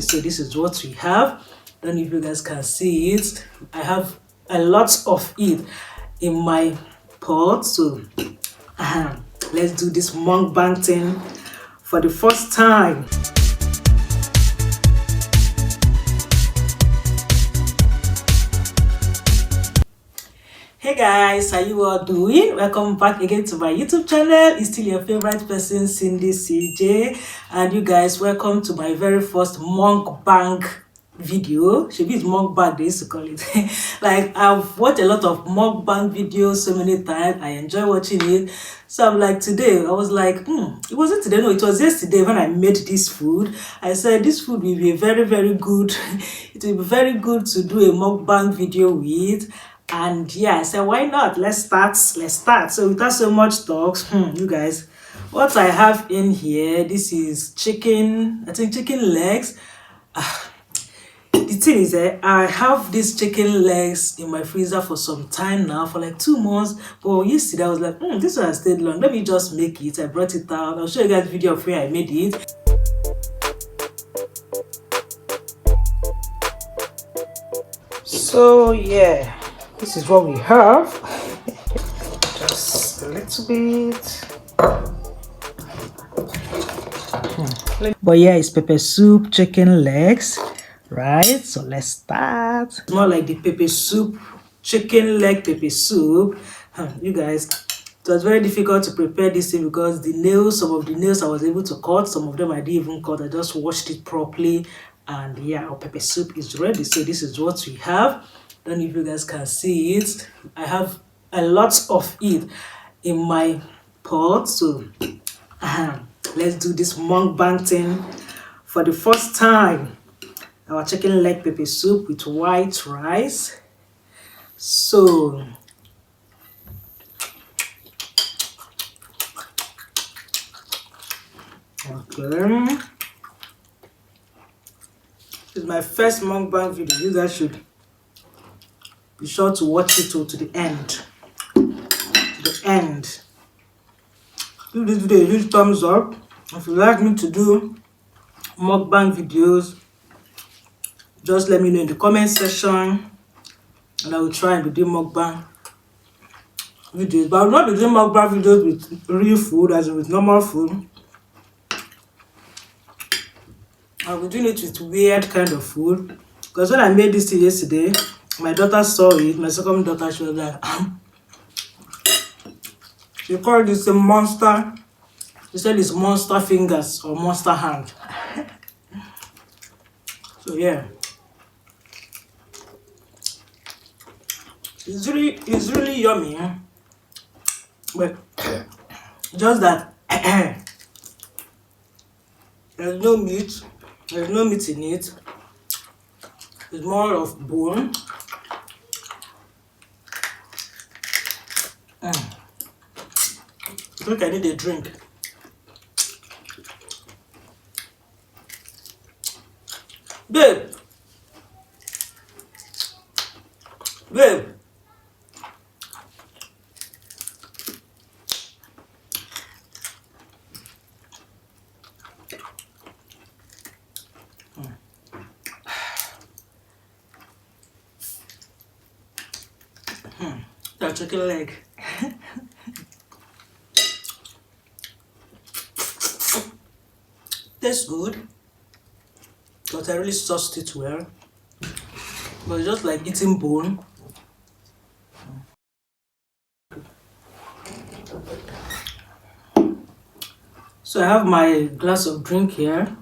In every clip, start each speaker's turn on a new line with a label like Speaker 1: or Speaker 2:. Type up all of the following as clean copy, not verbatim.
Speaker 1: So this is what we have. I don't know if you guys can see it. I have a lot of it in my pot. So let's do this mukbang thing for the first time. Hey guys, how you all doing? Welcome back again to my YouTube channel. It's still your favorite person, Cyndy CJAY, and you guys, welcome to my very first mukbang video. Should be mukbang, they used to call it. Like, I've watched a lot of mukbang videos so many times. I enjoy watching it. So I'm like, today I was like, it wasn't today, no, it was yesterday when I made this food. I said this food will be very good. It will be very good to do a mukbang video with. And yeah, I said, why not? Let's start. So without so much talks, you guys, what I have in here, this is chicken, I think chicken legs. The thing is that I have these chicken legs in my freezer for some time now, for like 2 months. But yesterday I was like, this one has stayed long, let me just make it. I brought it out. I'll show you guys a video of where I made it. So yeah, this is what we have. Just a little bit. But yeah, it's pepper soup, chicken legs, right? So let's start. It's more like the pepper soup, chicken leg pepper soup. You guys, it was very difficult to prepare this thing because the nails, some of the nails I was able to cut, some of them I didn't even cut. I just washed it properly. And yeah, our pepper soup is ready. So this is what we have. I don't know if you guys can see it. I have a lot of it in my pot. So let's do this mukbang thing for the first time. Our chicken leg pepper soup with white rice. So okay, this is my first mukbang video. You guys should be sure to watch it to the end. Give this video a huge thumbs up. If you like me to do mukbang videos, just let me know in the comment section, and I will try and be doing mukbang videos. But I will not be doing mukbang videos with real food, as in with normal food. I'll be doing it with weird kind of food. Because when I made this thing yesterday, my daughter saw it. My second daughter, she was like, she called this a monster. She said it's monster fingers or monster hand. So yeah, it's really yummy. But just that there's no meat. There's no meat in it. It's more of bone. I think I need a drink. Babe. That chicken leg. Tastes good, but I really sauced it well. But it's just like eating bone. So I have my glass of drink here.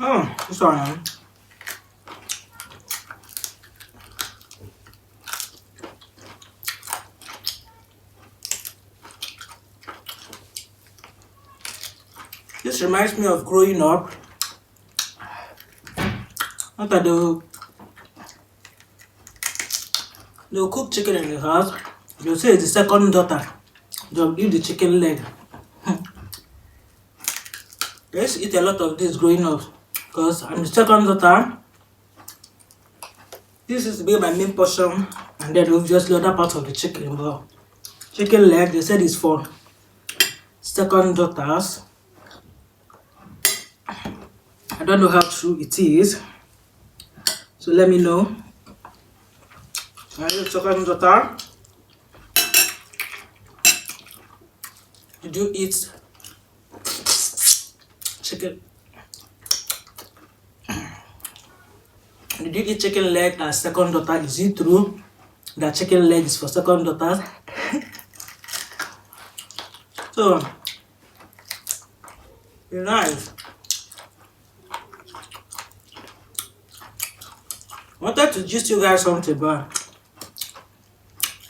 Speaker 1: Oh, sorry. This reminds me of growing up. After they'll cook chicken in the house. They'll say it's the second daughter Just eat the chicken leg. I used to eat a lot of this growing up because I'm the second daughter. This used to be my main portion, and then obviously other part of the chicken. But chicken leg, they said, is for second daughters. I don't know how true it is, so let me know. Are you second daughter? Did you eat chicken? Did you eat chicken leg as second daughter? Is it true that chicken leg is for second daughters? So, it's nice. I wanted to gist you guys something, but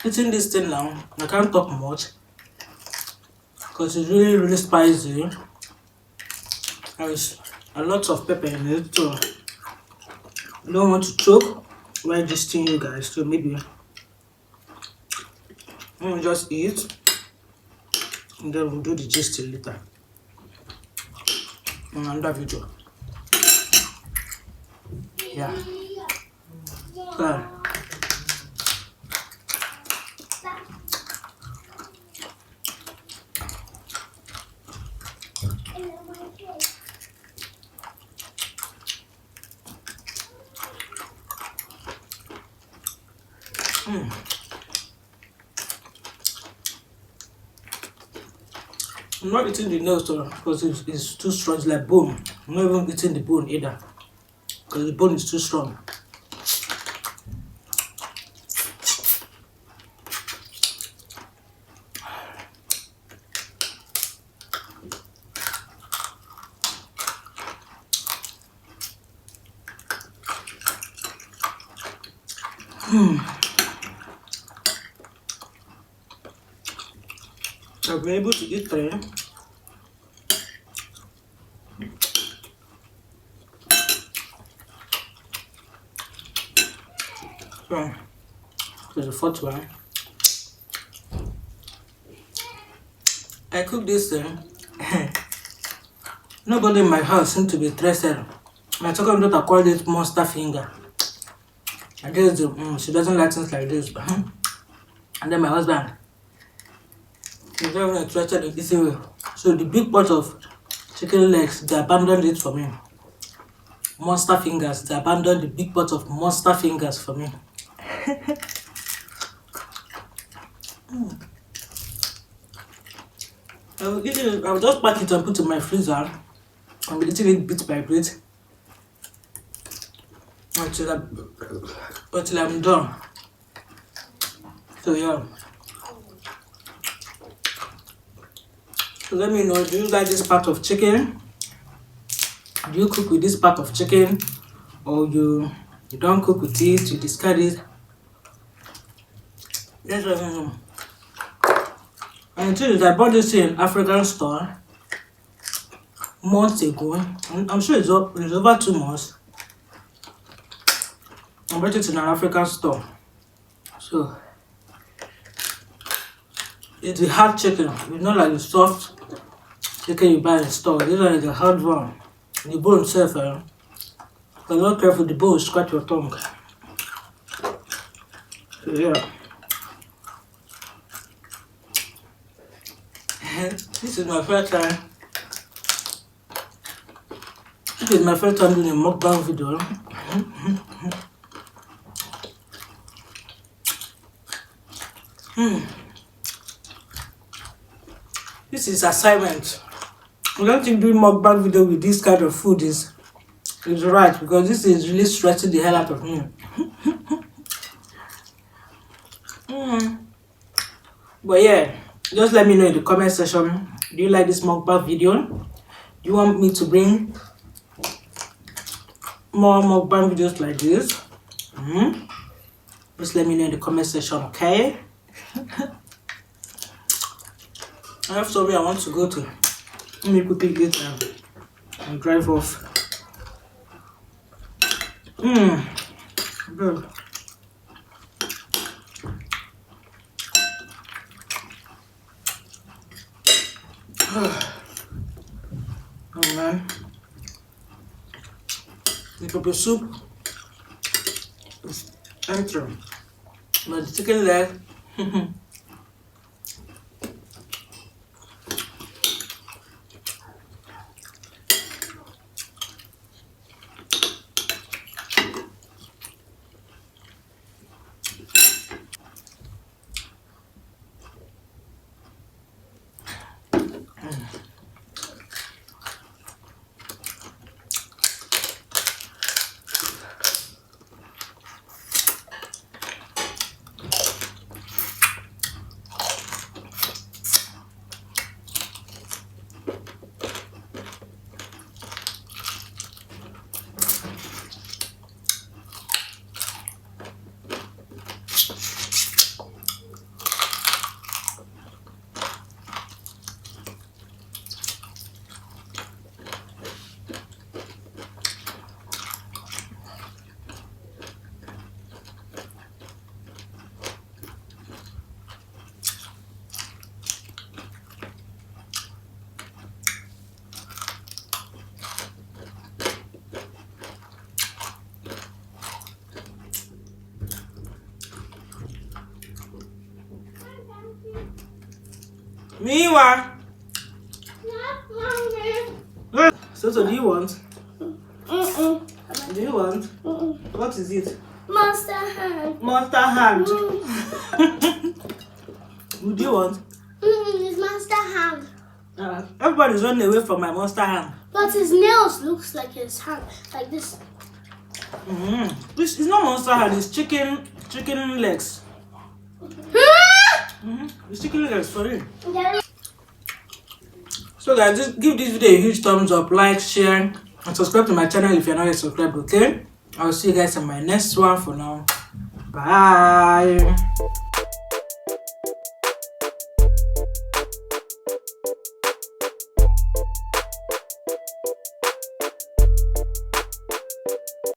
Speaker 1: eating this thing now, I can't talk much because it's really, really spicy. There's a lot of pepper in it, so I don't want to choke while gisting you guys. So maybe I'll just eat and then we'll do the gisting later on another video. Yeah. So, I'm not eating the nails because it's too strong. It's like bone. I'm not even eating the bone either because the bone is too strong. I've been able to eat 3. So, there's the 4th one. I cooked this thing. Nobody in my house seemed to be interested. My second daughter called it monster finger. I guess she doesn't like things like this. And then my husband, he's not even interested in eating it. So the big pot of chicken legs, they abandoned it for me. Monster fingers, they abandoned the big pot of monster fingers for me. I'll just pack it and put it in my freezer. I'll be eating it bit by bit until I'm done. So yeah. So let me know, do you like this part of chicken? Do you cook with this part of chicken? Or you don't cook with it, you discard it? Yes, let me know. And the thing is, I bought this in African store months ago. I'm sure it's over 2 months. I bought it in an African store. So it's a hard chicken. It's not like the soft chicken you buy in the store. This one is a hard one. The bone itself, if you're not careful, the bone will scratch your tongue. So yeah. This is my first time. This is my first time doing a mukbang video. This is assignment. I don't think doing mukbang video with this kind of food is right, because this is really stressing the hell out of me. But yeah, just let me know in the comment section, do you like this mukbang video? Do you want me to bring more mukbang videos like this? Just let me know in the comment section, okay? I have somewhere I want to go to. Let me quickly get and drive off. Good. Oh man, the pepper soup is entering. But the chicken leg, Miwa. So do you want? Do you want? What is it?
Speaker 2: Monster hand.
Speaker 1: Monster hand. What do you want?
Speaker 2: It's monster hand.
Speaker 1: Everybody's running away from my monster hand.
Speaker 2: But his nails looks like his hand, like this.
Speaker 1: This is not monster hand. It's chicken legs. It's chicken legs for you. So guys, just give this video a huge thumbs up, like, share, and subscribe to my channel if you're not yet subscribed. Okay, I'll see you guys in my next one. For now, bye.